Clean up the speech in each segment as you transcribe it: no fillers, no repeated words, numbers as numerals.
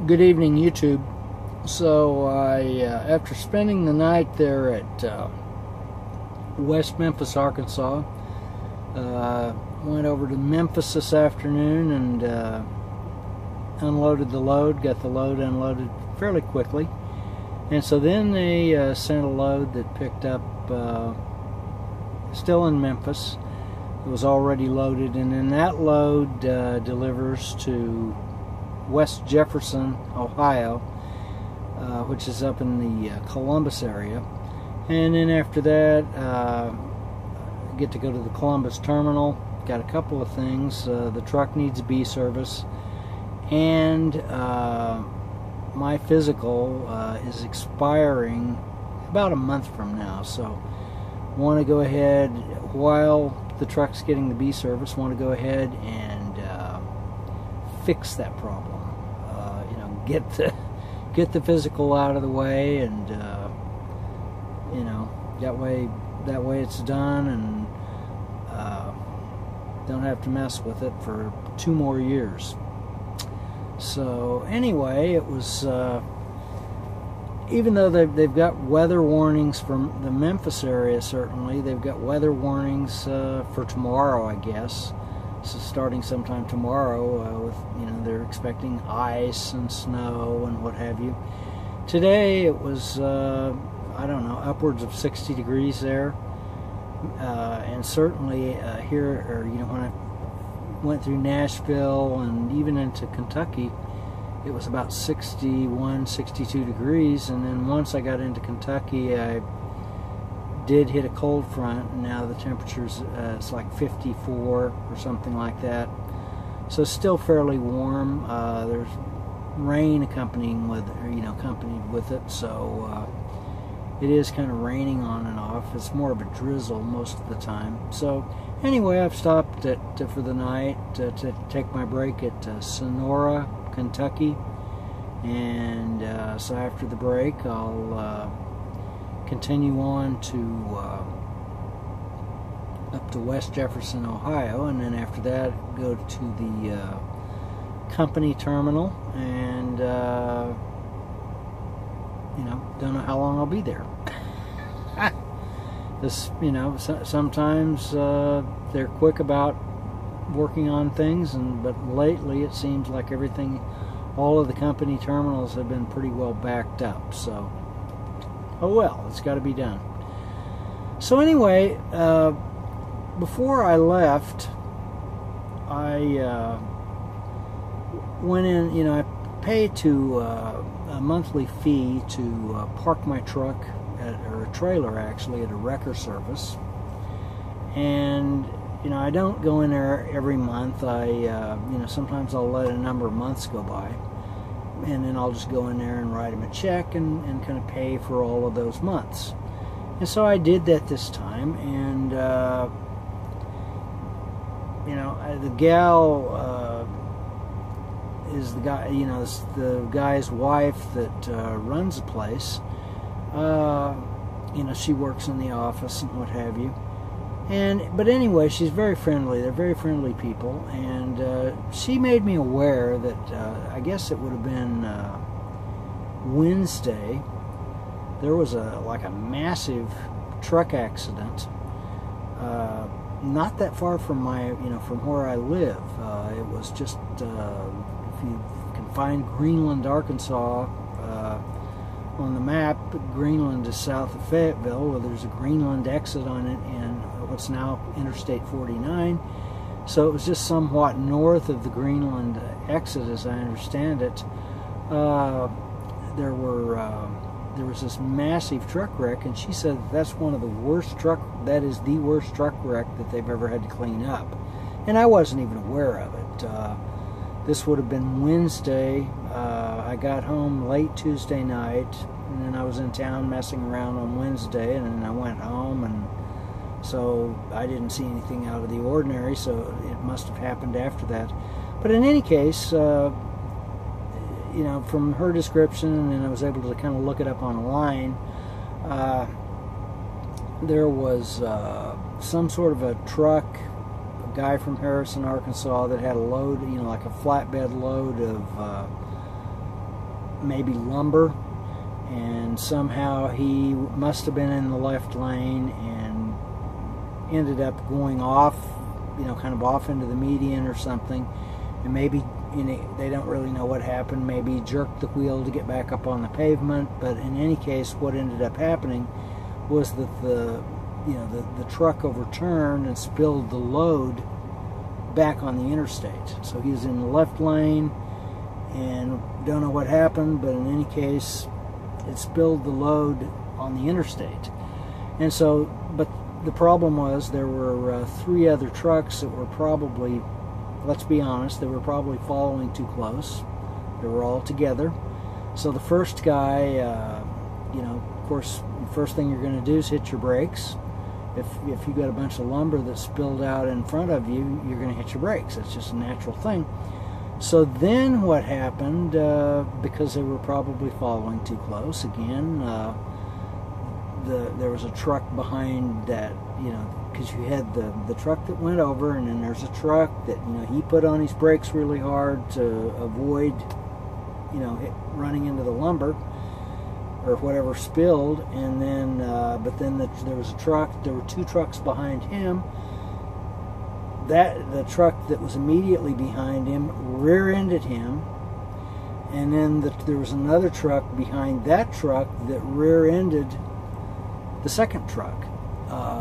Good evening, YouTube. So after spending the night there at West Memphis, Arkansas, went over to Memphis this afternoon and unloaded the load, got the load unloaded fairly quickly. And so then they sent a load that picked up still in Memphis. It was already loaded, and then that load delivers to West Jefferson, Ohio, which is up in the Columbus area. And then after that, get to go to the Columbus terminal. Got a couple of things. The truck needs B service, and my physical is expiring about a month from now. So want to go ahead, while the truck's getting the B service, want to go ahead and fix that problem. Get the physical out of the way, and that way it's done, and don't have to mess with it for 2 more years. So anyway, it was even though they've got weather warnings from the Memphis area, certainly they've got weather warnings for tomorrow, I guess. So starting sometime tomorrow, with they're expecting ice and snow and what have you. Today it was I don't know, upwards of 60 degrees there, and certainly here, or when I went through Nashville and even into Kentucky, it was about 61, 62 degrees. And then once I got into Kentucky, I did hit a cold front, and now the temperature's it's like 54 or something like that. So still fairly warm. There's rain accompanied with it, so it is kind of raining on and off. It's more of a drizzle most of the time. So anyway, I've stopped for the night to take my break at Sonora, Kentucky, and so after the break I'll continue on to up to West Jefferson, Ohio, and then after that go to the company terminal, and don't know how long I'll be there. Sometimes they're quick about working on things, but lately it seems like all of the company terminals have been pretty well backed up. So, oh well, it's got to be done. So anyway, before I left, I went in. I paid a monthly fee to park my truck or a trailer actually at a wrecker service, and I don't go in there every month. Sometimes I'll let a number of months go by, and then I'll just go in there and write them a check and kind of pay for all of those months. And so I did that this time, and the gal is the guy, the guy's wife that runs the place. She works in the office and what have you. But anyway, she's very friendly. They're very friendly people, and she made me aware that I guess it would have been Wednesday. There was a massive truck accident, not that far from from where I live. It was just if you can find Greenland, Arkansas, on the map, Greenland is south of Fayetteville. Well, there's a Greenland exit on it in what's now Interstate 49. So it was just somewhat north of the Greenland exit, as I understand it. There was this massive truck wreck, and she said that's that is the worst truck wreck that they've ever had to clean up. And I wasn't even aware of it. This would have been Wednesday. I got home late Tuesday night, and then I was in town messing around on Wednesday, and then I went home, and so I didn't see anything out of the ordinary, so it must have happened after that. But in any case, from her description, and then I was able to kind of look it up online, there was some sort of a truck, a guy from Harrison, Arkansas, that had a load, like a flatbed load of maybe lumber, and somehow he must have been in the left lane and ended up going off, kind of off into the median or something, and maybe they don't really know what happened. Maybe he jerked the wheel to get back up on the pavement, but in any case, what ended up happening was that the truck overturned and spilled the load back on the interstate. So he was in the left lane, and don't know what happened, but in any case, it spilled the load on the interstate. And so, but the problem was there were 3 other trucks that were probably, let's be honest, they were probably following too close. They were all together. So the first guy, of course, the first thing you're going to do is hit your brakes. If you got a bunch of lumber that spilled out in front of you, you're going to hit your brakes. That's just a natural thing. So then what happened, because they were probably following too close, again, there was a truck behind that, because you had the truck that went over, and then there's a truck that, he put on his brakes really hard to avoid, running into the lumber or whatever spilled, and then, but then there was a truck, there were 2 trucks behind him. The truck that was immediately behind him rear-ended him, and then there was another truck behind that truck that rear-ended the second truck.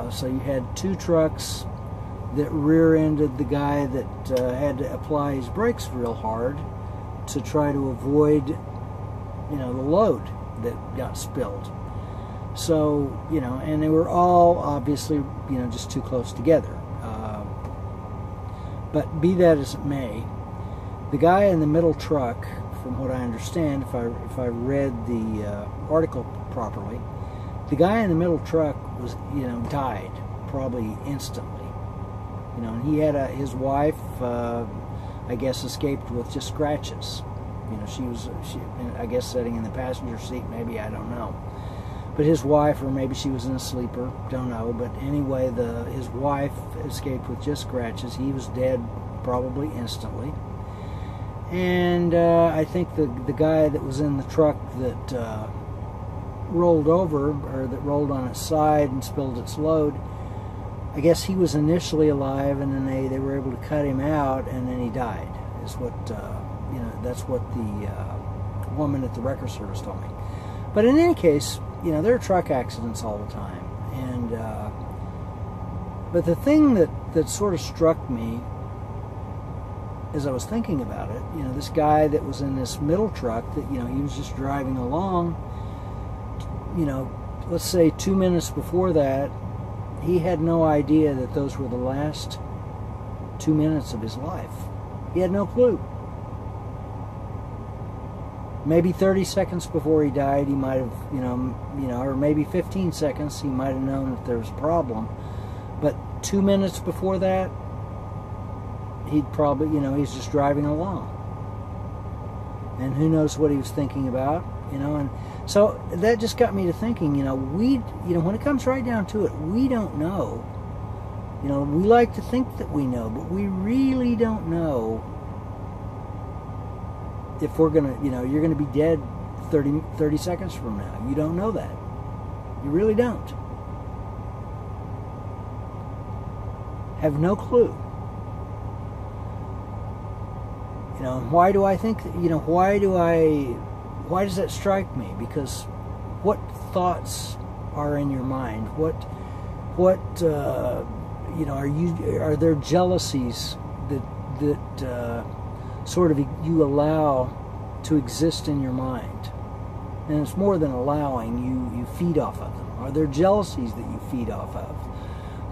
So you had 2 trucks that rear-ended the guy that had to apply his brakes real hard to try to avoid, the load that got spilled. So, and they were all obviously, just too close together. But be that as it may, the guy in the middle truck, from what I understand, if I read the article properly, the guy in the middle truck was, died probably instantly. And he had his wife, I guess, escaped with just scratches. She I guess, sitting in the passenger seat, maybe, I don't know. But his wife, or maybe she was in a sleeper, don't know. But anyway, his wife escaped with just scratches. He was dead probably instantly. And I think the guy that was in the truck that rolled over, or that rolled on its side and spilled its load, I guess he was initially alive, and then they were able to cut him out, and then he died. Is what that's what the woman at the wrecker service told me. But in any case, there are truck accidents all the time, and but the thing that sort of struck me as I was thinking about it, this guy that was in this middle truck that, he was just driving along, let's say 2 minutes before that, he had no idea that those were the last 2 minutes of his life. He had no clue. Maybe 30 seconds before he died, he might have, or maybe 15 seconds, he might have known that there was a problem. But 2 minutes before that, he'd probably, he's just driving along. And who knows what he was thinking about, and so that just got me to thinking, when it comes right down to it, we don't know. We like to think that we know, but we really don't know if we're going to, you're going to be dead 30 seconds from now. You don't know that. You really don't. Have no clue. Why do I think that, why does that strike me? Because what thoughts are in your mind? Are there jealousies that sort of you allow to exist in your mind? And it's more than allowing, you feed off of them. Are there jealousies that you feed off of?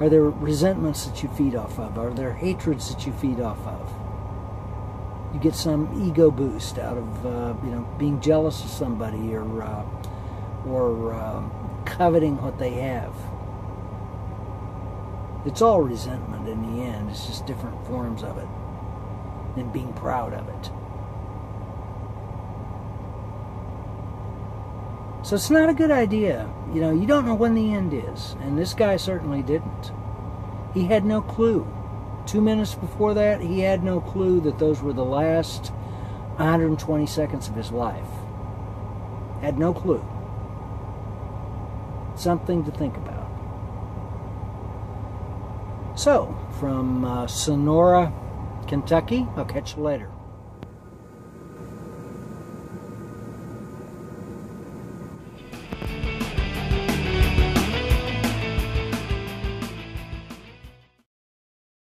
Are there resentments that you feed off of? Are there hatreds that you feed off of? You get some ego boost out of being jealous of somebody, or coveting what they have. It's all resentment in the end. It's just different forms of it, and being proud of it. So it's not a good idea. You don't know when the end is, and this guy certainly didn't. He had no clue. 2 minutes before that, he had no clue that those were the last 120 seconds of his life. Had no clue. Something to think about. So, from Sonora, Kentucky, I'll catch you later.